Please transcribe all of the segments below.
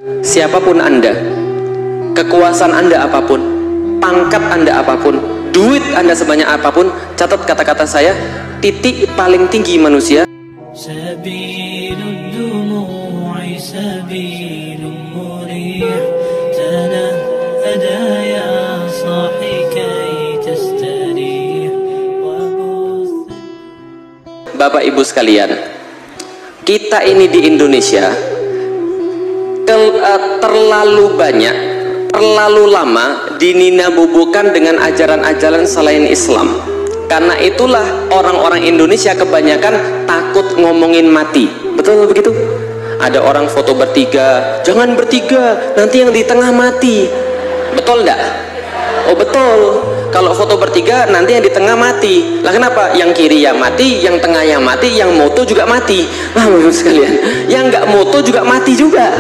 Siapapun Anda, kekuasaan Anda apapun, pangkat Anda apapun, duit Anda sebanyak apapun, catat kata-kata saya, titik paling tinggi manusia. Bapak Ibu sekalian, kita ini di Indonesia terlalu banyak, terlalu lama dininabubukan dengan ajaran-ajaran selain Islam. Karena itulah orang-orang Indonesia kebanyakan takut ngomongin mati. Betul begitu? Ada orang foto bertiga, jangan bertiga, nanti yang di tengah mati. Betul enggak? Oh betul. Kalau foto bertiga nanti yang di tengah mati. Lah kenapa? Yang kiri yang mati, yang tengah yang mati, yang moto juga mati. Nah, Bapak sekalian, yang nggak moto juga mati juga.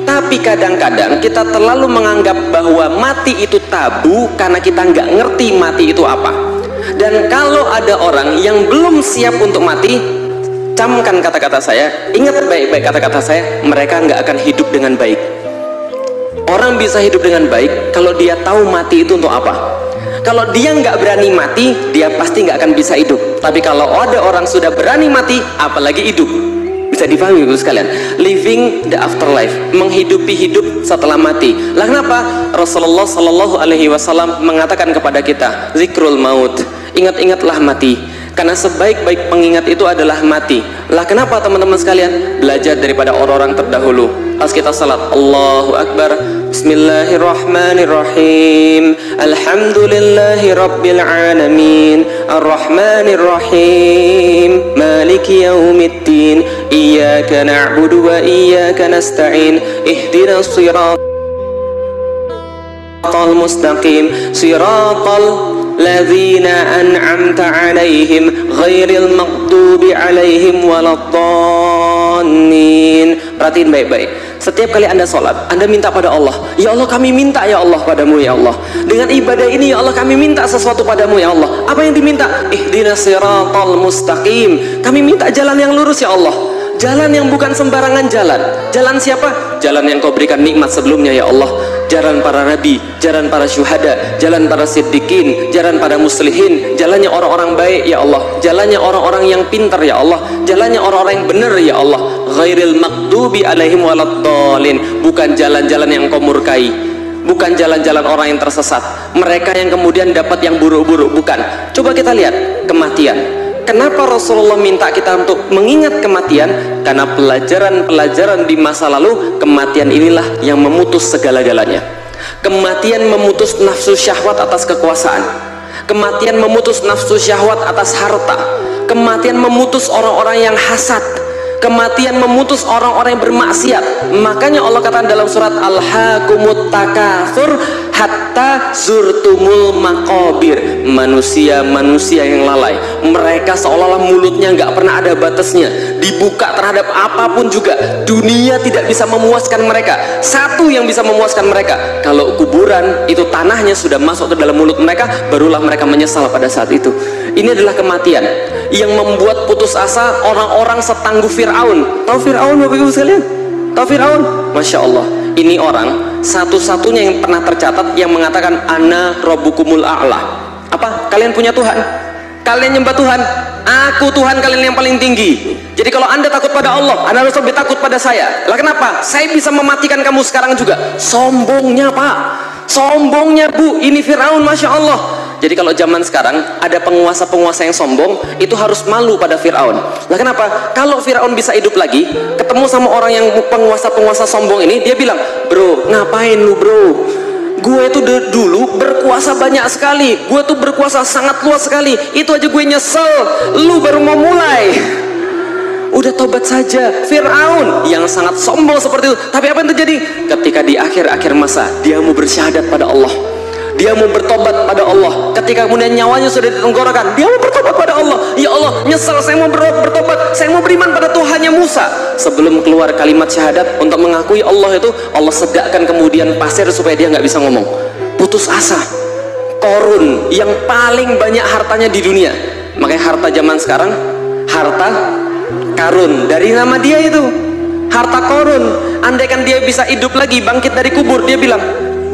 Tapi kadang-kadang kita terlalu menganggap bahwa mati itu tabu karena kita nggak ngerti mati itu apa. Dan kalau ada orang yang belum siap untuk mati, camkan kata-kata saya, ingat baik-baik kata-kata saya, mereka nggak akan hidup dengan baik. Orang bisa hidup dengan baik kalau dia tahu mati itu untuk apa. Kalau dia nggak berani mati, dia pasti nggak akan bisa hidup. Tapi kalau ada orang sudah berani mati, apalagi hidup. Bisa dipahami Ibu sekalian, living the afterlife, menghidupi hidup setelah mati. Lah kenapa? Rasulullah Shallallahu Alaihi Wasallam mengatakan kepada kita, zikrul maut, ingat-ingatlah mati. Karena sebaik-baik pengingat itu adalah mati. Lah kenapa teman-teman sekalian? Belajar daripada orang-orang terdahulu. Pas kita salat, Allahu Akbar, Bismillahirrahmanirrahim, Alhamdulillahi Rabbil Alamin, Ar-Rahmanirrahim, Maliki Yaumiddin, Iyyaka na'budu wa iyyaka nasta'in, Ihdinas siratal mustaqim, siratal ladzina an'amta 'alaihim ghairil maghdubi 'alaihim waladdallin. Perhatiin baik-baik. Setiap kali Anda sholat, Anda minta pada Allah, ya Allah kami minta ya Allah padamu ya Allah. Dengan ibadah ini ya Allah kami minta sesuatu padamu ya Allah. Apa yang diminta? Ihdinas siratal mustaqim. Kami minta jalan yang lurus ya Allah. Jalan yang bukan sembarangan jalan. Jalan siapa? Jalan yang kau berikan nikmat sebelumnya ya Allah. Jalan para nabi, jalan para syuhada, jalan para siddiqin, jalan para muslihin, jalannya orang-orang baik ya Allah, jalannya orang-orang yang pintar ya Allah, jalannya orang-orang yang benar ya Allah. Ghairil maghdubi alaihim waladdallin. Bukan jalan-jalan yang kau murkai, bukan jalan-jalan orang yang tersesat, mereka yang kemudian dapat yang buruk-buruk, bukan. Coba kita lihat kematian. Kenapa Rasulullah minta kita untuk mengingat kematian? Karena pelajaran-pelajaran di masa lalu, kematian inilah yang memutus segala-galanya. Kematian memutus nafsu syahwat atas kekuasaan. Kematian memutus nafsu syahwat atas harta. Kematian memutus orang-orang yang hasad. Kematian memutus orang-orang yang bermaksiat. Makanya Allah katakan dalam surat Al-Hakumut Takatsur, hatta zurtumul maqabir. Manusia-manusia yang lalai, mereka seolah-olah mulutnya nggak pernah ada batasnya, dibuka terhadap apapun juga. Dunia tidak bisa memuaskan mereka. Satu yang bisa memuaskan mereka, kalau kuburan itu tanahnya sudah masuk ke dalam mulut mereka, barulah mereka menyesal pada saat itu. Ini adalah kematian yang membuat putus asa orang-orang setangguh Fir'aun. Tahu Fir'aun Bapak Ibu sekalian? Tahu Fir'aun? Masya Allah, ini orang satu-satunya yang pernah tercatat yang mengatakan ana rabbukumul a'la. Apa? Kalian punya Tuhan? Kalian nyembah Tuhan? Aku Tuhan kalian yang paling tinggi. Jadi kalau Anda takut pada Allah, Anda harus lebih takut pada saya. Lah kenapa? Saya bisa mematikan kamu sekarang juga. Sombongnya Pak, sombongnya Bu, ini Fir'aun. Masya Allah. Jadi kalau zaman sekarang ada penguasa-penguasa yang sombong, itu harus malu pada Fir'aun. Lah kenapa? Kalau Fir'aun bisa hidup lagi, ketemu sama orang yang penguasa-penguasa sombong ini, dia bilang, bro, ngapain lu bro? Gue itu dulu berkuasa banyak sekali, gue tuh berkuasa sangat luas sekali, itu aja gue nyesel, lu baru mau mulai. Udah tobat saja. Fir'aun yang sangat sombong seperti itu. Tapi apa yang terjadi? Ketika di akhir-akhir masa, dia mau bersyahadat pada Allah, dia mau bertobat pada Allah. Ketika kemudian nyawanya sudah ditenggorokan, dia mau bertobat pada Allah. Ya Allah, nyesal, saya mau bertobat, saya mau beriman pada Tuhannya Musa. Sebelum keluar kalimat syahadat untuk mengakui Allah itu, Allah sedakkan kemudian pasir supaya dia nggak bisa ngomong. Putus asa. Korun yang paling banyak hartanya di dunia. Makanya harta zaman sekarang, harta karun, dari nama dia itu. Harta Qarun, andaikan dia bisa hidup lagi, bangkit dari kubur, dia bilang,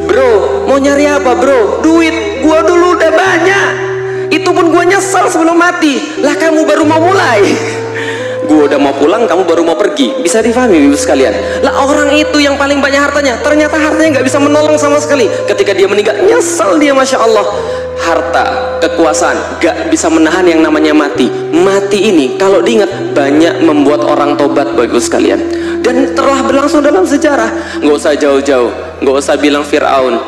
bro, mau nyari apa bro? Duit, gua dulu udah banyak, itu pun gua nyesel sebelum mati. Lah kamu baru mau mulai, gua udah mau pulang, kamu baru mau pergi. Bisa difahami ibu sekalian? Lah orang itu yang paling banyak hartanya, ternyata hartanya nggak bisa menolong sama sekali. Ketika dia meninggal, nyesel dia, masya Allah. Harta, kekuasaan gak bisa menahan yang namanya mati. Mati ini kalau diingat banyak membuat orang tobat bagus sekalian, dan telah berlangsung dalam sejarah. Nggak usah jauh-jauh, nggak usah bilang Fir'aun,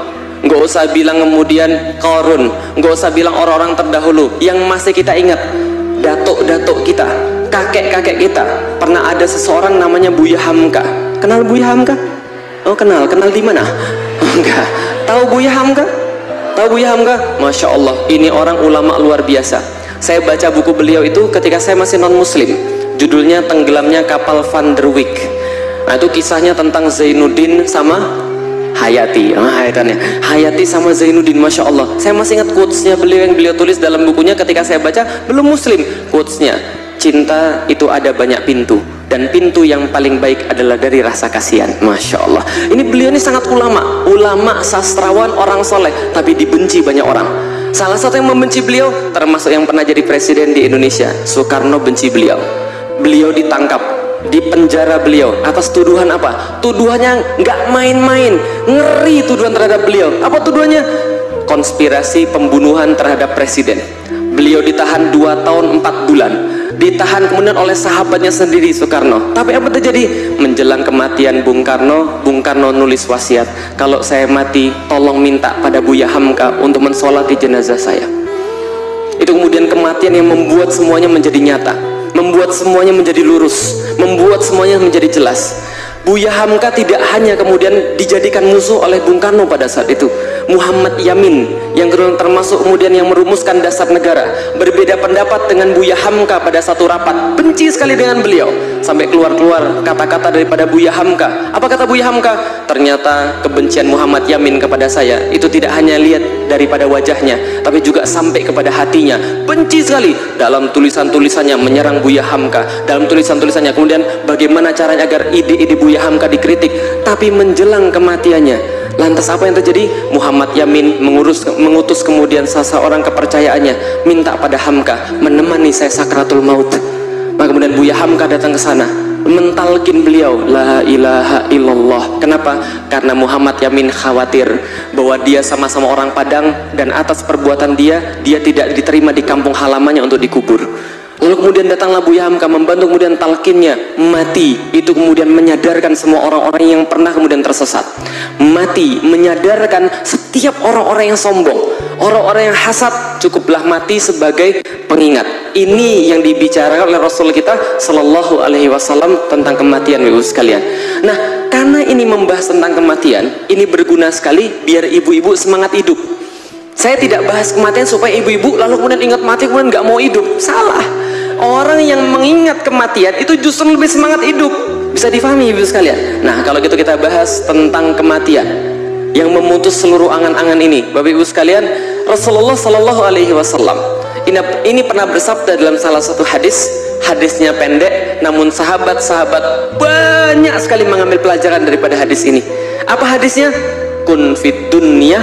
nggak usah bilang kemudian Qarun, nggak usah bilang orang-orang terdahulu. Yang masih kita ingat, datuk-datuk kita, kakek-kakek kita, pernah ada seseorang namanya Buya Hamka. Kenal Buya Hamka? Oh kenal di mana? Enggak. Tahu Buya Hamka? Tahu Buya Hamka? Masya Allah, ini orang ulama luar biasa. Saya baca buku beliau itu ketika saya masih non muslim. Judulnya Tenggelamnya Kapal Van der Wijk. Nah itu kisahnya tentang Zainuddin sama Hayati. Hayati sama Zainuddin, masya Allah. Saya masih ingat quotesnya beliau yang beliau tulis dalam bukunya ketika saya baca belum muslim. Quotesnya, cinta itu ada banyak pintu, dan pintu yang paling baik adalah dari rasa kasihan. Masya Allah. Ini beliau ini sangat ulama, sastrawan, orang soleh, tapi dibenci banyak orang. Salah satu yang membenci beliau, termasuk yang pernah jadi presiden di Indonesia, Soekarno, benci beliau. Beliau ditangkap, dipenjara beliau atas tuduhan apa? Tuduhannya nggak main-main, ngeri tuduhan terhadap beliau. Apa tuduhannya? Konspirasi pembunuhan terhadap presiden. Beliau ditahan 2 tahun 4 bulan. Ditahan kemudian oleh sahabatnya sendiri, Soekarno. Tapi apa terjadi? Menjelang kematian Bung Karno nulis wasiat, kalau saya mati tolong minta pada Buya Hamka untuk mensolati jenazah saya. Itu kemudian kematian yang membuat semuanya menjadi nyata, membuat semuanya menjadi lurus, membuat semuanya menjadi jelas. Buya Hamka tidak hanya kemudian dijadikan musuh oleh Bung Karno pada saat itu. Muhammad Yamin yang termasuk kemudian yang merumuskan dasar negara berbeda pendapat dengan Buya Hamka pada satu rapat, benci sekali dengan beliau, sampai keluar kata-kata daripada Buya Hamka. Apa kata Buya Hamka? Ternyata kebencian Muhammad Yamin kepada saya itu tidak hanya lihat daripada wajahnya, tapi juga sampai kepada hatinya. Benci sekali. Dalam tulisan-tulisannya menyerang Buya Hamka, dalam tulisan-tulisannya kemudian bagaimana caranya agar ide-ide Buya Hamka dikritik. Tapi menjelang kematiannya, lantas apa yang terjadi? Muhammad Yamin mengutus kemudian seseorang kepercayaannya, minta pada Hamka menemani saya sakratul maut. Maka kemudian Buya Hamka datang ke sana, mentalkin beliau la ilaha illallah. Kenapa? Karena Muhammad Yamin khawatir bahwa dia sama-sama orang Padang, dan atas perbuatan dia tidak diterima di kampung halamannya untuk dikubur. Lalu kemudian datanglah Buya Hamka membantu kemudian talkinnya. Mati itu kemudian menyadarkan semua orang-orang yang pernah kemudian tersesat. Mati menyadarkan setiap orang-orang yang sombong, orang-orang yang hasad. Cukuplah mati sebagai pengingat. Ini yang dibicarakan oleh Rasul kita Sallallahu Alaihi Wasallam tentang kematian, ibu sekalian. Nah, karena ini membahas tentang kematian, ini berguna sekali biar ibu-ibu semangat hidup. Saya tidak bahas kematian supaya ibu-ibu lalu kemudian ingat mati kemudian nggak mau hidup. Salah. Orang yang mengingat kematian itu justru lebih semangat hidup. Bisa difahami ibu sekalian. Nah kalau gitu kita bahas tentang kematian yang memutus seluruh angan-angan ini. Bapak ibu sekalian, Rasulullah Sallallahu Alaihi Wasallam ini pernah bersabda dalam salah satu hadis. Hadisnya pendek, namun sahabat-sahabat banyak sekali mengambil pelajaran daripada hadis ini. Apa hadisnya? Kun fid dunya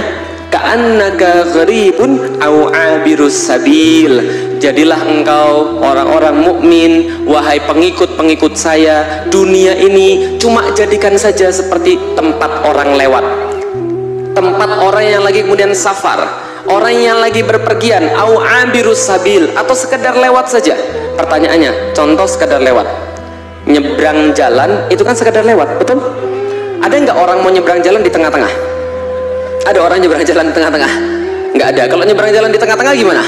ka'annaka gharibun au 'abirus sabil. Jadilah engkau orang-orang mukmin, wahai pengikut-pengikut saya, dunia ini cuma jadikan saja seperti tempat orang lewat, tempat orang yang lagi kemudian safar, orang yang lagi berpergian, au 'abirus sabil, atau sekedar lewat saja. Pertanyaannya, contoh sekedar lewat, nyebrang jalan itu kan sekedar lewat, betul? Ada nggak orang mau nyebrang jalan di tengah-tengah? Ada orang nyebrang jalan di tengah-tengah? Nggak ada. Kalau nyebrang jalan di tengah-tengah gimana?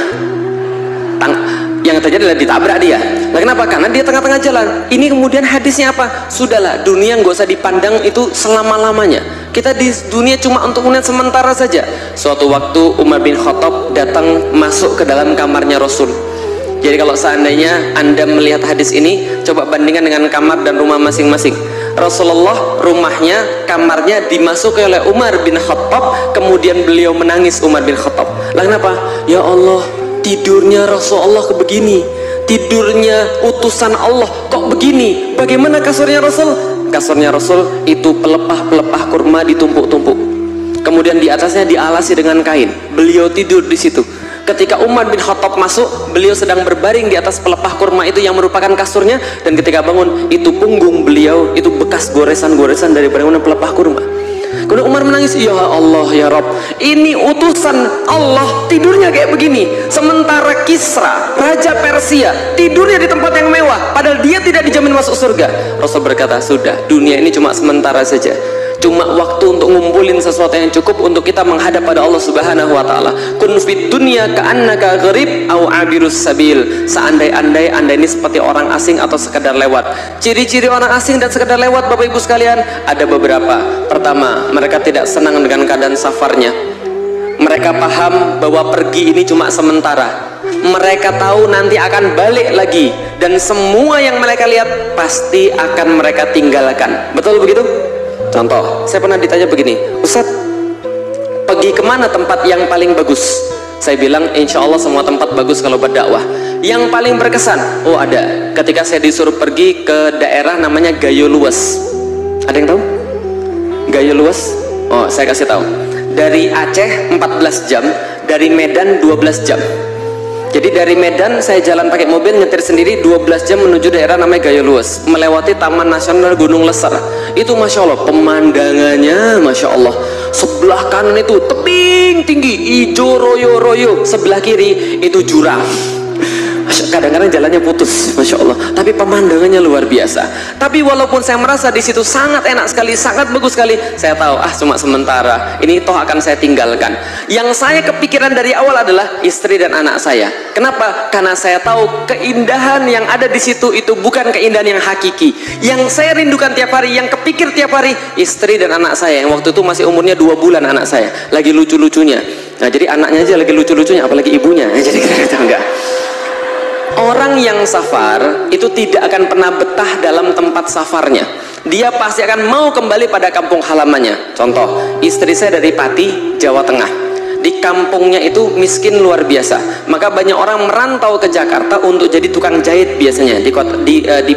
Yang terjadi adalah ditabrak dia. Nah, kenapa? Karena dia tengah-tengah jalan. Ini kemudian hadisnya apa? Sudahlah, dunia nggak usah dipandang itu selama-lamanya. Kita di dunia cuma untuk kemudian sementara saja. Suatu waktu Umar bin Khattab datang masuk ke dalam kamarnya Rasul. Jadi kalau seandainya Anda melihat hadis ini, coba bandingkan dengan kamar dan rumah masing-masing. Rasulullah rumahnya, kamarnya dimasuki oleh Umar bin Khattab, kemudian beliau menangis Umar bin Khattab. Lah kenapa? Ya Allah, tidurnya Rasulullah begini, tidurnya utusan Allah kok begini. Bagaimana kasurnya Rasul? kasurnya Rasul itu pelepah-pelepah kurma ditumpuk-tumpuk. Kemudian di atasnya dialasi dengan kain. Beliau tidur di situ. Ketika Umar bin Khattab masuk, beliau sedang berbaring di atas pelepah kurma itu yang merupakan kasurnya, dan ketika bangun, itu punggung beliau itu bekas goresan-goresan dari bangunan pelepah kurma. Kemudian Umar menangis, ya Allah ya Rabb, ini utusan Allah tidurnya kayak begini, sementara Kisra, Raja Persia, tidurnya di tempat yang mewah, padahal dia tidak dijamin masuk surga. Rasul berkata, sudah, dunia ini cuma sementara saja, cuma waktu untuk ngumpulin sesuatu yang cukup untuk kita menghadap pada Allah Subhanahu wa taala. Kun fid dunya ka'annaka gharib au abirus sabil. Seandai-andai Anda ini seperti orang asing atau sekedar lewat. Ciri-ciri orang asing dan sekedar lewat, Bapak Ibu sekalian, ada beberapa. Pertama, mereka tidak senang dengan keadaan safarnya. Mereka paham bahwa pergi ini cuma sementara. Mereka tahu nanti akan balik lagi, dan semua yang mereka lihat pasti akan mereka tinggalkan. Betul begitu? Contoh, saya pernah ditanya begini, Ustadz, pergi kemana tempat yang paling bagus? Saya bilang, insya Allah semua tempat bagus kalau berdakwah. Yang paling berkesan, oh ada, ketika saya disuruh pergi ke daerah namanya Gayo Luwes. Ada yang tahu? Gayo Luwes? Oh, saya kasih tahu. Dari Aceh 14 jam, dari Medan 12 jam. Jadi dari Medan saya jalan pakai mobil nyetir sendiri 12 jam menuju daerah namanya Gayo Luwes, melewati Taman Nasional Gunung Leser. Itu Masya Allah, pemandangannya Masya Allah. Sebelah kanan itu tebing tinggi, hijau royo-royo. Sebelah kiri itu jurang. Kadang-kadang jalannya putus, Masya Allah. Tapi pemandangannya luar biasa. Tapi walaupun saya merasa di situ sangat enak sekali, sangat bagus sekali, saya tahu, cuma sementara. Ini toh akan saya tinggalkan. Yang saya kepikiran dari awal adalah istri dan anak saya. Kenapa? Karena saya tahu keindahan yang ada di situ itu bukan keindahan yang hakiki. Yang saya rindukan tiap hari, yang kepikir tiap hari, istri dan anak saya. Yang waktu itu masih umurnya 2 bulan anak saya, lagi lucu-lucunya. Nah, jadi anaknya aja lagi lucu-lucunya, apalagi ibunya. Jadi kita enggak. Orang yang safar itu tidak akan pernah betah dalam tempat safarnya. Dia pasti akan mau kembali pada kampung halamannya. Contoh, istri saya dari Pati, Jawa Tengah. Di kampungnya itu miskin luar biasa. Maka banyak orang merantau ke Jakarta untuk jadi tukang jahit biasanya di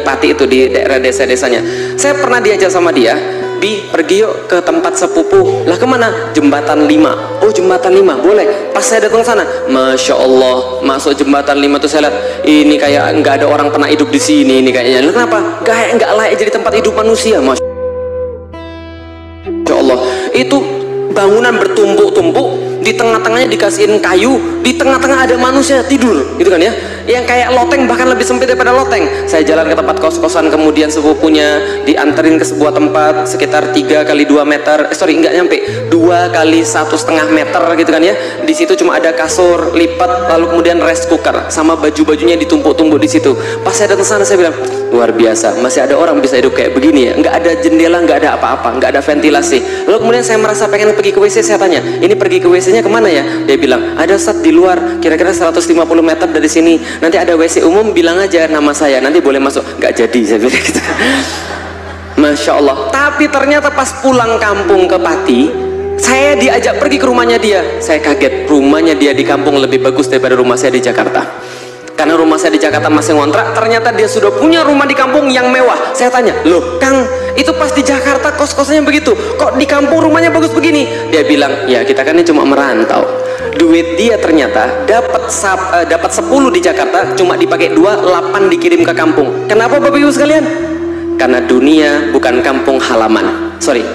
Pati itu, di daerah desa-desanya. Saya pernah diajak sama dia, Bi, pergi yuk ke tempat sepupu. Lah kemana? Jembatan 5. Oh, Jembatan 5, boleh. Pas saya datang sana, Masya Allah, masuk Jembatan 5 tuh saya lihat, ini kayak nggak ada orang pernah hidup di sini ini kayaknya. Lah kenapa? Kayak nggak layak jadi tempat hidup manusia, Masya Allah. Itu bangunan bertumpuk-tumpuk, di tengah-tengahnya dikasihin kayu, di tengah-tengah ada manusia tidur, gitu kan ya, yang kayak loteng, bahkan lebih sempit daripada loteng. Saya jalan ke tempat kos-kosan, kemudian sepupunya dianterin ke sebuah tempat sekitar 3 kali 2 meter, nggak nyampe, 2 kali 1,5 meter gitu kan ya. Di situ cuma ada kasur lipat, lalu kemudian rice cooker sama baju-bajunya ditumpuk-tumpuk di situ. Pas saya datang sana, saya bilang, luar biasa, masih ada orang bisa hidup kayak begini ya. Nggak ada jendela, nggak ada apa-apa, nggak ada ventilasi. Lalu kemudian saya merasa pengen pergi ke WC. Saya tanya, ini pergi ke WC-nya kemana ya? Dia bilang, ada Ustadz di luar, kira-kira 150 meter dari sini, nanti ada WC umum, bilang aja nama saya, nanti boleh masuk. Nggak jadi, saya bilang gitu. Masya Allah. Tapi ternyata pas pulang kampung ke Pati, saya diajak pergi ke rumahnya dia. Saya kaget, rumahnya dia di kampung lebih bagus daripada rumah saya di Jakarta. Karena rumah saya di Jakarta masih ngontrak, ternyata dia sudah punya rumah di kampung yang mewah. Saya tanya, loh Kang, itu pas di Jakarta kos-kosannya begitu, kok di kampung rumahnya bagus begini? Dia bilang, ya kita kan ini cuma merantau. Duit dia ternyata dapat 10 di Jakarta, cuma dipakai 2, 8 dikirim ke kampung. Kenapa Bapak Ibu sekalian? Karena dunia bukan kampung halaman.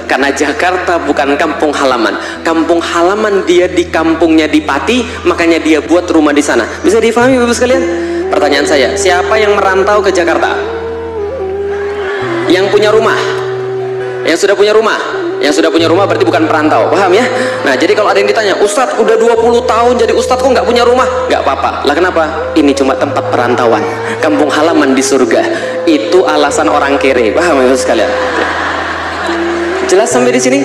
Karena Jakarta bukan kampung halaman. Kampung halaman dia di kampungnya di Pati, makanya dia buat rumah di sana. Bisa difahami Bapak sekalian? Pertanyaan saya, siapa yang merantau ke Jakarta? Yang punya rumah? Yang sudah punya rumah? Yang sudah punya rumah berarti bukan perantau, paham ya? Nah, jadi kalau ada yang ditanya, Ustadz udah 20 tahun jadi Ustadz kok nggak punya rumah? Nggak apa-apa. Lah kenapa? Ini cuma tempat perantauan. Kampung halaman di surga. Itu alasan orang kere, paham ya sekalian? Jelas sampai di sini?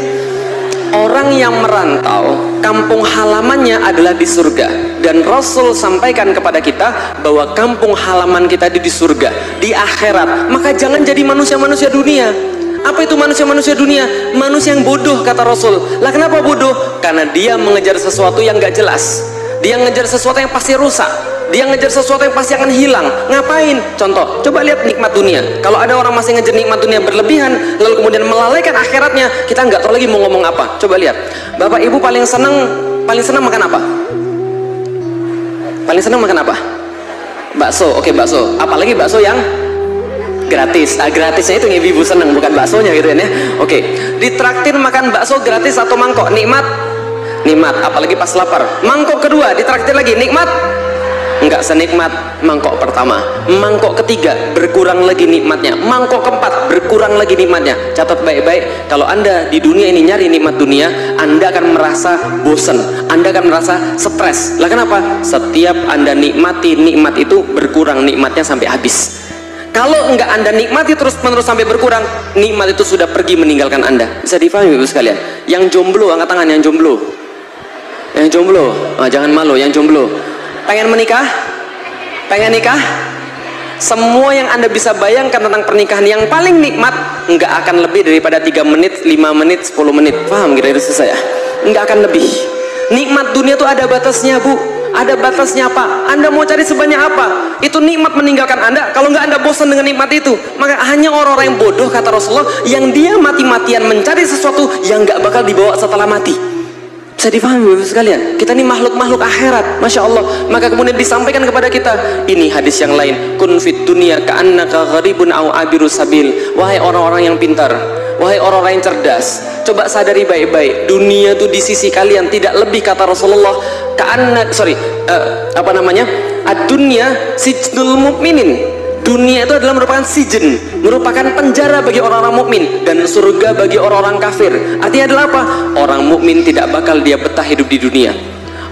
Orang yang merantau, kampung halamannya adalah di surga. Dan Rasul sampaikan kepada kita bahwa kampung halaman kita di surga, di akhirat. Maka jangan jadi manusia-manusia dunia. Apa itu manusia-manusia dunia? Manusia yang bodoh, kata Rasul. Lah kenapa bodoh? Karena dia mengejar sesuatu yang gak jelas. Dia ngejar sesuatu yang pasti rusak, dia ngejar sesuatu yang pasti akan hilang. Ngapain? Contoh, coba lihat nikmat dunia. Kalau ada orang masih ngejar nikmat dunia berlebihan, lalu kemudian melalaikan akhiratnya, kita nggak tahu lagi mau ngomong apa. Coba lihat, bapak ibu paling senang makan apa? Paling senang makan apa? Bakso. Oke, bakso. Apalagi bakso yang gratis. Gratisnya itu yang ibu senang, bukan baksonya gitu ya. Oke, ditraktir makan bakso gratis atau mangkok, nikmat? Nikmat, apalagi pas lapar. Mangkok kedua ditraktir lagi, nikmat? Enggak senikmat mangkok pertama. Mangkok ketiga berkurang lagi nikmatnya. Mangkok keempat berkurang lagi nikmatnya. Catat baik-baik, kalau Anda di dunia ini nyari nikmat dunia, Anda akan merasa bosan, Anda akan merasa stres. Lah kenapa? Setiap Anda nikmati nikmat itu, berkurang nikmatnya sampai habis. Kalau enggak Anda nikmati terus-menerus sampai berkurang, nikmat itu sudah pergi meninggalkan Anda. Bisa difahami Ibu sekalian? Yang jomblo angkat tangan, yang jomblo. Yang jomblo, jangan malu, yang jomblo. Pengen menikah? Pengen nikah? Semua yang Anda bisa bayangkan tentang pernikahan yang paling nikmat enggak akan lebih daripada 3 menit, 5 menit, 10 menit. Paham kira-kira saya? Enggak akan lebih. Nikmat dunia itu ada batasnya, Bu. Ada batasnya apa? Anda mau cari sebanyak apa? Itu nikmat meninggalkan Anda. Kalau nggak Anda bosan dengan nikmat itu, maka hanya orang-orang yang bodoh, kata Rasulullah, yang dia mati-matian mencari sesuatu yang nggak bakal dibawa setelah mati. Bisa difahami Bapak sekalian? Kita ini makhluk-makhluk akhirat, Masya Allah. Maka kemudian disampaikan kepada kita, ini hadis yang lain, kun fit dunya ka'annaka gharibun au abiru sabil. Wahai orang-orang yang pintar, wahai orang-orang yang cerdas, coba sadari baik-baik, dunia itu di sisi kalian tidak lebih, kata Rasulullah, ad-dunya sijnul mu'minin. Dunia itu adalah merupakan sijen, merupakan penjara bagi orang-orang mukmin, dan surga bagi orang-orang kafir. Artinya adalah apa? Orang mukmin tidak bakal dia betah hidup di dunia.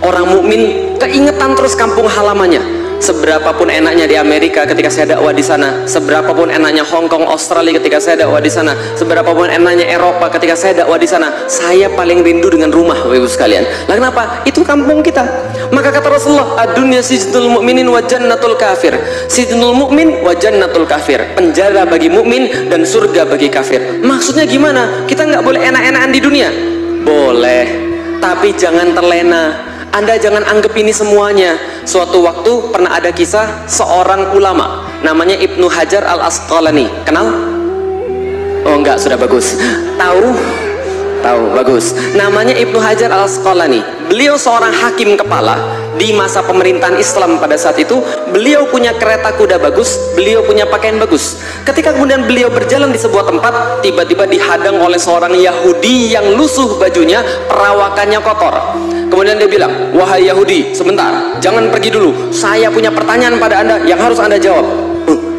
Orang mukmin keingetan terus kampung halamannya. Seberapapun enaknya di Amerika ketika saya dakwah di sana, seberapapun enaknya Hong Kong, Australia ketika saya dakwah di sana, seberapapun enaknya Eropa ketika saya dakwah di sana, saya paling rindu dengan rumah, Bapak Ibu sekalian. Lah kenapa? Itu kampung kita. Maka kata Rasulullah, ad-dunya sijnul mu'minin wa jannatul kafir. Sijnul mu'min wa jannatul kafir. Penjara bagi mukmin dan surga bagi kafir. Maksudnya gimana? Kita nggak boleh enak-enakan di dunia? Boleh, tapi jangan terlena. Anda jangan anggap ini semuanya. Suatu waktu pernah ada kisah seorang ulama namanya Ibnu Hajar Al-Asqalani. Kenal? Oh enggak, sudah bagus. Tahu, bagus. Namanya Ibnu Hajar Al-Asqalani. Beliau seorang hakim kepala di masa pemerintahan Islam pada saat itu. Beliau punya kereta kuda bagus, beliau punya pakaian bagus. Ketika kemudian beliau berjalan di sebuah tempat, tiba-tiba dihadang oleh seorang Yahudi yang lusuh bajunya, perawakannya kotor. Kemudian dia bilang, wahai Yahudi, sebentar, jangan pergi dulu. Saya punya pertanyaan pada Anda yang harus Anda jawab.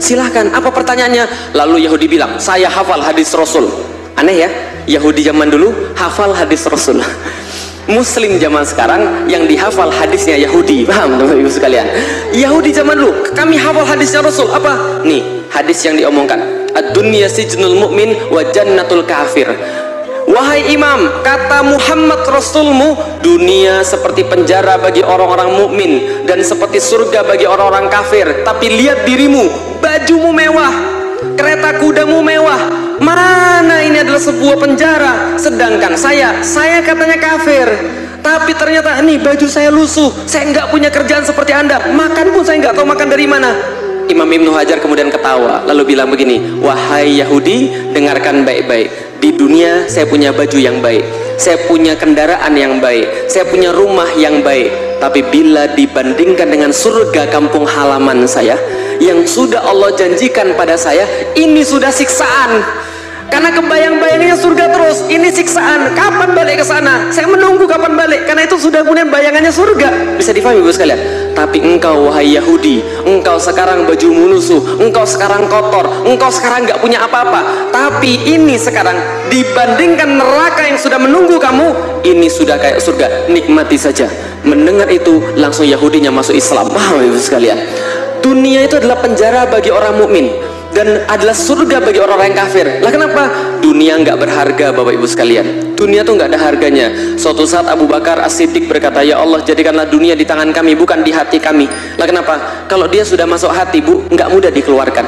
Silahkan, apa pertanyaannya? Lalu Yahudi bilang, saya hafal hadis Rasul. Aneh ya, Yahudi zaman dulu hafal hadis Rasul. Muslim zaman sekarang yang dihafal hadisnya Yahudi. Paham Bapak Ibu sekalian? Yahudi zaman dulu, kami hafal hadisnya Rasul. Apa? Nih, hadis yang diomongkan. Ad-dunya sijnul mu'min wa jannatul kafir. Wahai imam, kata Muhammad Rasulmu, dunia seperti penjara bagi orang-orang mukmin dan seperti surga bagi orang-orang kafir. Tapi lihat dirimu, bajumu mewah, kereta kudamu mewah. Mana ini adalah sebuah penjara, sedangkan saya katanya kafir. Tapi ternyata ini baju saya lusuh, saya nggak punya kerjaan seperti Anda, makan pun saya nggak tahu makan dari mana. Imam Ibnu Hajar kemudian ketawa lalu bilang begini, wahai Yahudi, dengarkan baik-baik. Di dunia saya punya baju yang baik, saya punya kendaraan yang baik, saya punya rumah yang baik. Tapi bila dibandingkan dengan surga kampung halaman saya yang sudah Allah janjikan pada saya, ini sudah siksaan. Karena kebayang-bayangannya surga terus, ini siksaan. Kapan balik ke sana? Saya menunggu kapan balik. Karena itu sudah kemudian bayangannya surga. Bisa difahami Ibu sekalian? Tapi engkau wahai Yahudi, engkau sekarang bajumu lusuh, engkau sekarang kotor, engkau sekarang nggak punya apa-apa. Tapi ini sekarang dibandingkan neraka yang sudah menunggu kamu, ini sudah kayak surga. Nikmati saja. Mendengar itu langsung Yahudinya masuk Islam. Paham Ibu sekalian? Dunia itu adalah penjara bagi orang mukmin dan adalah surga bagi orang-orang yang kafir. Lah kenapa? Dunia nggak berharga Bapak Ibu sekalian. Dunia tuh nggak ada harganya. Suatu saat Abu Bakar As-Siddiq berkata, ya Allah, jadikanlah dunia di tangan kami, bukan di hati kami. Lah kenapa? Kalau dia sudah masuk hati, Bu, nggak mudah dikeluarkan.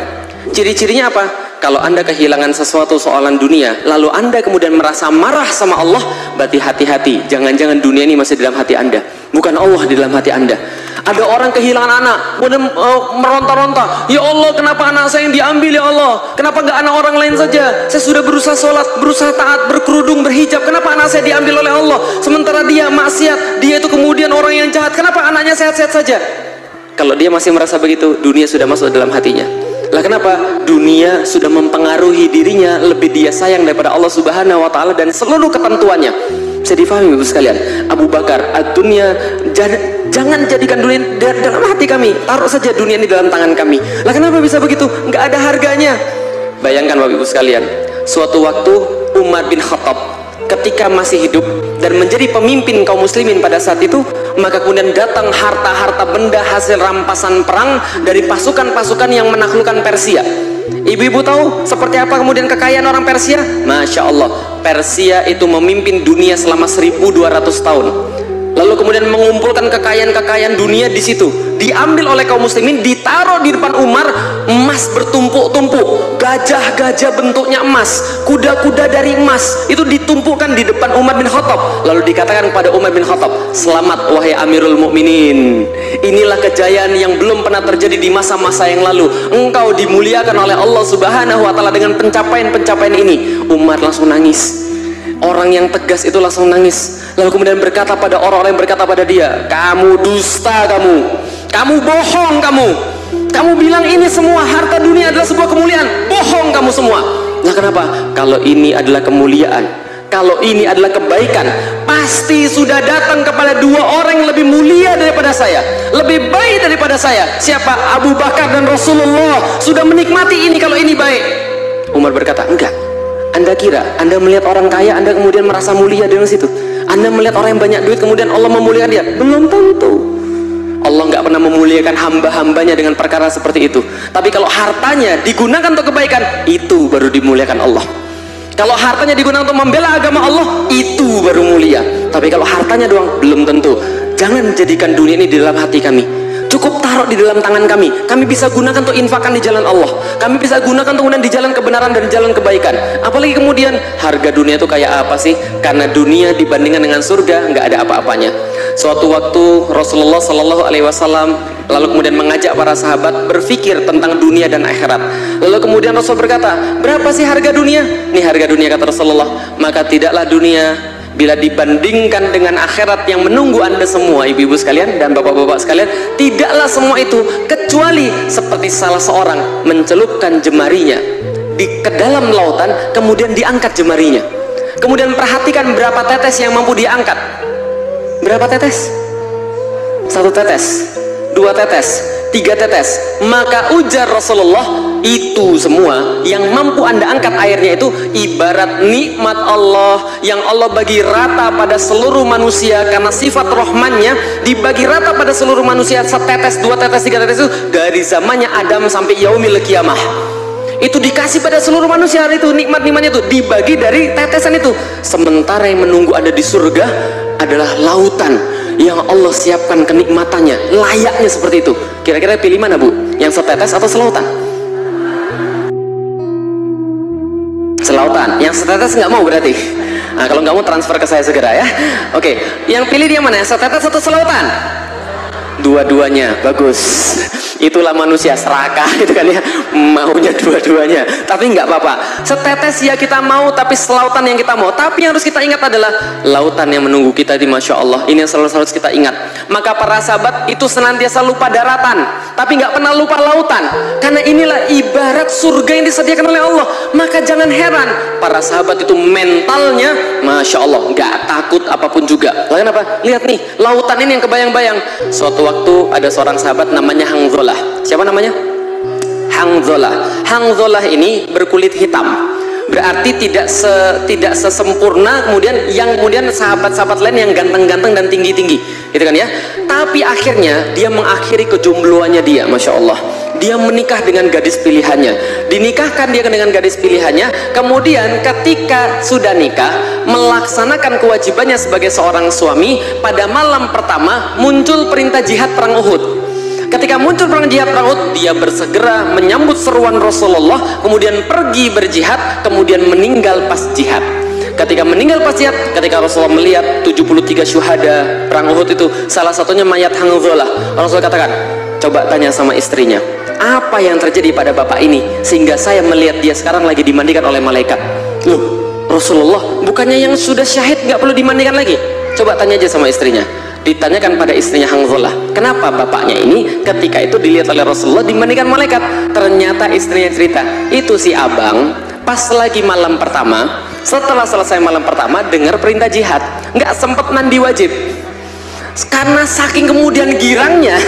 Ciri-cirinya apa? Kalau Anda kehilangan sesuatu soalan dunia, lalu Anda kemudian merasa marah sama Allah, berarti hati-hati, jangan-jangan dunia ini masih dalam hati Anda, bukan Allah di dalam hati Anda. Ada orang kehilangan anak, kemudian meronta-ronta, ya Allah, kenapa anak saya yang diambil ya Allah? Kenapa nggak anak orang lain saja? Saya sudah berusaha sholat, berusaha taat, berkerudung, berhijab, kenapa anak saya diambil oleh Allah? Sementara dia maksiat, dia itu kemudian orang yang jahat, kenapa anaknya sehat-sehat saja? Kalau dia masih merasa begitu, dunia sudah masuk dalam hatinya. Lah kenapa? Dunia sudah mempengaruhi dirinya, lebih dia sayang daripada Allah Subhanahu wa taala dan seluruh ketentuannya. Bisa difahami Ibu sekalian? Abu Bakar, ad-dunya, jangan jadikan dunia dalam hati kami, taruh saja dunia ini dalam tangan kami. Lah kenapa bisa begitu? Nggak ada harganya. Bayangkan Bapak Ibu sekalian, suatu waktu Umar bin Khattab ketika masih hidup dan menjadi pemimpin kaum muslimin pada saat itu, maka kemudian datang harta-harta benda hasil rampasan perang dari pasukan-pasukan yang menaklukkan Persia. Ibu-ibu tahu seperti apa kemudian kekayaan orang Persia? Masya Allah, Persia itu memimpin dunia selama 1200 tahun. Lalu kemudian mengumpulkan kekayaan-kekayaan dunia di situ, diambil oleh kaum muslimin, ditaruh di depan Umar, emas bertumpuk-tumpuk, gajah-gajah bentuknya emas, kuda-kuda dari emas, itu ditumpukkan di depan Umar bin Khattab. Lalu dikatakan kepada Umar bin Khattab, selamat wahai Amirul Mukminin, inilah kejayaan yang belum pernah terjadi di masa-masa yang lalu. Engkau dimuliakan oleh Allah Subhanahu wa taala dengan pencapaian-pencapaian ini. Umar langsung nangis. Orang yang tegas itu langsung nangis. Lalu kemudian berkata pada orang-orang yang berkata pada dia, kamu dusta, kamu bohong, kamu bilang ini semua harta dunia adalah sebuah kemuliaan, bohong kamu semua. Nah kenapa? Kalau ini adalah kemuliaan, kalau ini adalah kebaikan, pasti sudah datang kepada dua orang yang lebih mulia daripada saya, lebih baik daripada saya. Siapa? Abu Bakar dan Rasulullah sudah menikmati ini kalau ini baik. Umar berkata, enggak. Anda kira, Anda melihat orang kaya, Anda kemudian merasa mulia dengan situ? Anda melihat orang yang banyak duit, kemudian Allah memuliakan dia? Belum tentu. Allah nggak pernah memuliakan hamba-hambanya dengan perkara seperti itu. Tapi kalau hartanya digunakan untuk kebaikan, itu baru dimuliakan Allah. Kalau hartanya digunakan untuk membela agama Allah, itu baru mulia. Tapi kalau hartanya doang, belum tentu. Jangan jadikan dunia ini di dalam hati kami. Cukup taruh di dalam tangan kami. Kami bisa gunakan untuk infakkan di jalan Allah. Kami bisa gunakan untuk kemudian di jalan kebenaran dan jalan kebaikan. Apalagi kemudian harga dunia itu kayak apa sih? Karena dunia dibandingkan dengan surga nggak ada apa-apanya. Suatu waktu Rasulullah Shallallahu Alaihi Wasallam lalu kemudian mengajak para sahabat berpikir tentang dunia dan akhirat. Lalu kemudian Rasul berkata, berapa sih harga dunia? Ini harga dunia, kata Rasulullah. Maka tidaklah dunia bila dibandingkan dengan akhirat yang menunggu Anda semua, ibu-ibu sekalian dan bapak-bapak sekalian, tidaklah semua itu kecuali seperti salah seorang mencelupkan jemarinya ke dalam lautan, kemudian diangkat jemarinya. Kemudian perhatikan berapa tetes yang mampu diangkat. Berapa tetes? 1 tetes, 2 tetes, 3 tetes. Maka ujar Rasulullah, itu semua yang mampu Anda angkat airnya itu ibarat nikmat Allah yang Allah bagi rata pada seluruh manusia, karena sifat rahmannya dibagi rata pada seluruh manusia. 1 tetes, 2 tetes, 3 tetes itu dari zamannya Adam sampai yaumil qiyamah. Itu dikasih pada seluruh manusia, itu nikmat-nikmatnya itu dibagi dari tetesan itu. Sementara yang menunggu Anda di surga adalah lautan yang Allah siapkan kenikmatannya, layaknya seperti itu. Kira-kira pilih mana Bu? Yang setetes atau selautan? Selautan. Yang setetes nggak mau berarti? Nah, kalau nggak mau transfer ke saya segera ya. Oke, yang pilih dia mana? Setetes atau selautan? Dua-duanya, bagus. Itulah manusia serakah gitu kan ya, maunya dua-duanya. Tapi nggak apa-apa, setetes ya kita mau, tapi selautan yang kita mau. Tapi yang harus kita ingat adalah lautan yang menunggu kita di Masya Allah. Ini yang selalu harus kita ingat. Maka para sahabat itu senantiasa lupa daratan, tapi nggak pernah lupa lautan, karena inilah ibarat surga yang disediakan oleh Allah. Maka jangan heran para sahabat itu mentalnya Masya Allah, nggak takut apapun juga. Lalu apa? Lihat nih, lautan ini yang kebayang-bayang. Suatu waktu ada seorang sahabat namanya Hanzalah. Siapa namanya? Hanzalah. Hanzalah ini berkulit hitam. Berarti tidak sesempurna kemudian sahabat-sahabat lain yang ganteng-ganteng dan tinggi-tinggi, gitu kan ya. Tapi akhirnya dia mengakhiri kejombloannya dia, Masya Allah. Dia menikah dengan gadis pilihannya. Dinikahkan dia dengan gadis pilihannya. Kemudian ketika sudah nikah, melaksanakan kewajibannya sebagai seorang suami, pada malam pertama muncul perintah jihad perang Uhud. Ketika muncul perang jihad perang Uhud, dia bersegera menyambut seruan Rasulullah, kemudian pergi berjihad, kemudian meninggal pas jihad. Ketika meninggal pas jihad, ketika Rasulullah melihat 73 syuhada perang Uhud itu, salah satunya mayat Hanzalah, Rasulullah katakan, coba tanya sama istrinya, apa yang terjadi pada bapak ini sehingga saya melihat dia sekarang lagi dimandikan oleh malaikat. Loh, Rasulullah, bukannya yang sudah syahid nggak perlu dimandikan lagi? Coba tanya aja sama istrinya. Ditanyakan pada istrinya Hanzalah, kenapa bapaknya ini ketika itu dilihat oleh Rasulullah dimandikan malaikat? Ternyata istrinya cerita, itu si abang pas lagi malam pertama, setelah selesai malam pertama dengar perintah jihad, nggak sempet mandi wajib karena saking kemudian girangnya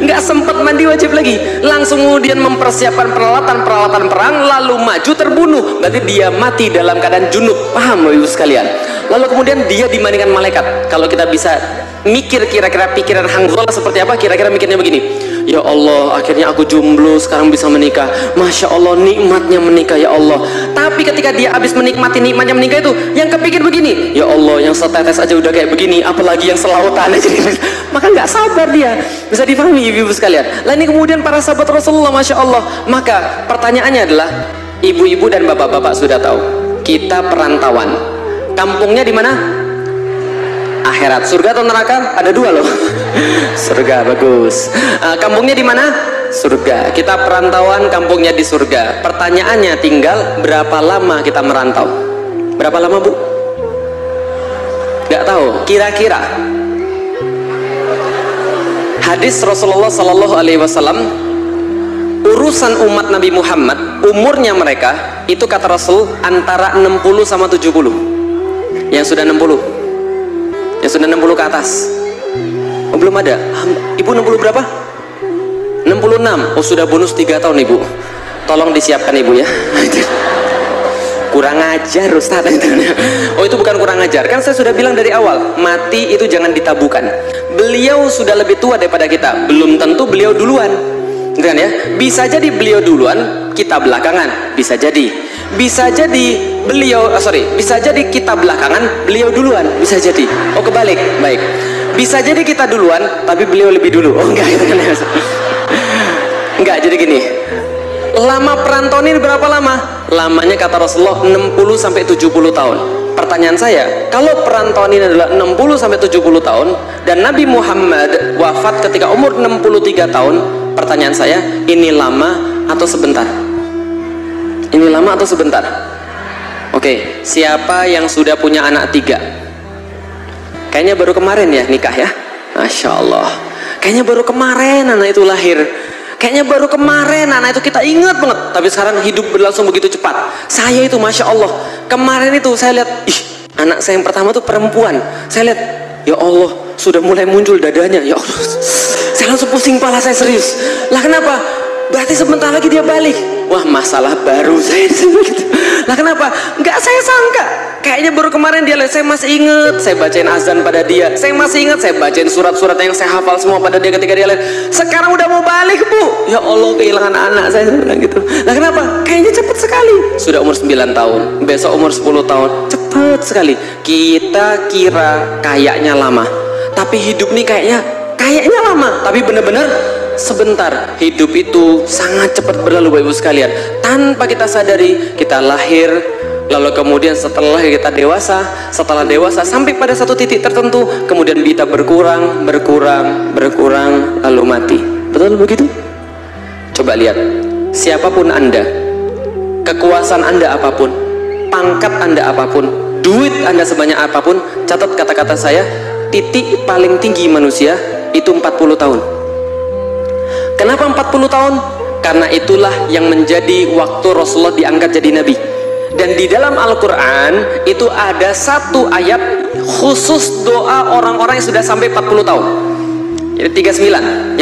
nggak sempet mandi wajib lagi, langsung kemudian mempersiapkan peralatan perang, lalu maju terbunuh, berarti dia mati dalam keadaan junub. Paham Bapak Ibu sekalian? Lalu kemudian dia dimandikan malaikat. Kalau kita bisa mikir kira-kira pikiran Hanzalah seperti apa, kira-kira mikirnya begini, ya Allah, akhirnya aku jomblo sekarang bisa menikah, Masya Allah, nikmatnya menikah ya Allah. Tapi ketika dia habis menikmati nikmatnya menikah itu, yang kepikir begini, ya Allah, yang setetes aja udah kayak begini, apalagi yang selautan aja. Maka nggak sabar dia. Bisa dipahami ibu-ibu sekalian. Lah ini kemudian para sahabat Rasulullah, Masya Allah. Maka pertanyaannya adalah, ibu-ibu dan bapak-bapak sudah tahu, kita perantauan. Kampungnya di mana? Akhirat. Surga atau neraka? Ada dua loh. Surga, bagus. Kampungnya di mana? Surga. Kita perantauan, kampungnya di surga. Pertanyaannya tinggal berapa lama kita merantau? Berapa lama, Bu? Gak tahu. Kira-kira. Hadis Rasulullah Sallallahu Alaihi Wasallam, urusan umat Nabi Muhammad, umurnya mereka itu kata Rasul antara 60 sama 70. Yang sudah 60, yang sudah 60 ke atas, oh belum ada. Ibu 60 berapa? 66. Oh sudah bonus 3 tahun ibu, tolong disiapkan ibu ya. Kurang ajar Ustaz. Oh itu bukan kurang ajar, kan saya sudah bilang dari awal, mati itu jangan ditabukan. Beliau sudah lebih tua daripada kita, belum tentu beliau duluan, kan ya? Bisa jadi beliau duluan, kita belakangan, bisa jadi. Bisa jadi beliau, bisa jadi kita belakangan, beliau duluan, bisa jadi. Oh kebalik, baik. Bisa jadi kita duluan, tapi beliau lebih dulu. Oh enggak, itu kan ya. Enggak, jadi gini. Lama perantauan ini berapa lama? Lamanya kata Rasulullah 60 sampai 70 tahun. Pertanyaan saya, kalau perantauan ini adalah 60 sampai 70 tahun dan Nabi Muhammad wafat ketika umur 63 tahun, pertanyaan saya, ini lama atau sebentar? Ini lama atau sebentar? Oke, siapa yang sudah punya anak 3? Kayaknya baru kemarin ya nikah ya? Masya Allah. Kayaknya baru kemarin anak itu lahir. Kayaknya baru kemarin anak itu kita ingat banget. Tapi sekarang hidup berlangsung begitu cepat. Saya itu Masya Allah, kemarin itu saya lihat, anak saya yang pertama tuh perempuan. Saya lihat, ya Allah, sudah mulai muncul dadanya. Ya Allah, saya langsung pusing kepala, saya serius. Lah kenapa? Berarti sebentar lagi dia balik. Wah, masalah baru saya gitu. Lah kenapa? Enggak saya sangka. Kayaknya baru kemarin dia lihat, saya masih ingat, saya bacain azan pada dia. Saya masih ingat, saya bacain surat-surat yang saya hafal semua pada dia ketika dia lihat. Sekarang udah mau balik, Bu. Ya Allah, kehilangan anak saya bilang gitu. Lah kenapa? Kayaknya cepet sekali. Sudah umur 9 tahun, besok umur 10 tahun. Cepet sekali. Kita kira kayaknya lama, tapi hidup nih kayaknya lama, tapi benar-benar sebentar. Hidup itu sangat cepat berlalu Bapak Ibu sekalian. Tanpa kita sadari, kita lahir, lalu kemudian setelah kita dewasa, sampai pada satu titik tertentu, kemudian kita berkurang, lalu mati. Betul begitu? Coba lihat, siapapun Anda, kekuasaan Anda apapun, pangkat Anda apapun, duit Anda sebanyak apapun, catat kata-kata saya, titik paling tinggi manusia itu 40 tahun. Kenapa 40 tahun? Karena itulah yang menjadi waktu Rasulullah diangkat jadi Nabi. Dan di dalam Al-Quran itu ada satu ayat khusus doa orang-orang yang sudah sampai 40 tahun. Yang 39.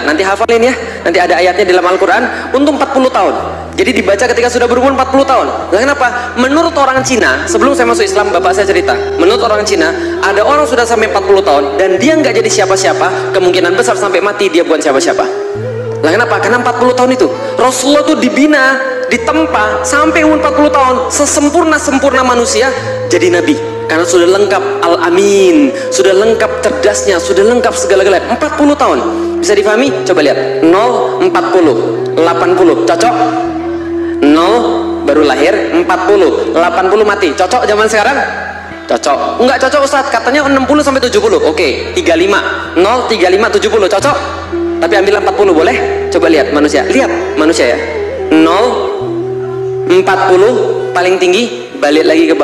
Nanti hafalin ya. Nanti ada ayatnya di dalam Al-Quran untuk 40 tahun. Jadi dibaca ketika sudah berumur 40 tahun. Nah, kenapa? Menurut orang Cina, sebelum saya masuk Islam, bapak saya cerita, menurut orang Cina, ada orang sudah sampai 40 tahun dan dia nggak jadi siapa-siapa, kemungkinan besar sampai mati dia bukan siapa-siapa. Nah, kenapa? Karena 40 tahun itu Rasulullah tuh dibina, ditempa sampai umur 40 tahun, sesempurna-sempurna manusia jadi Nabi. Karena sudah lengkap al-amin, sudah lengkap cerdasnya, sudah lengkap segala-galanya. 40 tahun. Bisa difahami? Coba lihat. 0, 40, 80. Cocok? 0 baru lahir, 40, 80 mati. Cocok zaman sekarang? Cocok. Enggak cocok Ustaz, katanya 60 sampai 70. Oke, 35. 0, 35, 70. Cocok? Tapi ambil 40 boleh? Coba lihat manusia. Lihat manusia ya. 0, 40 paling tinggi, balik lagi ke bawah.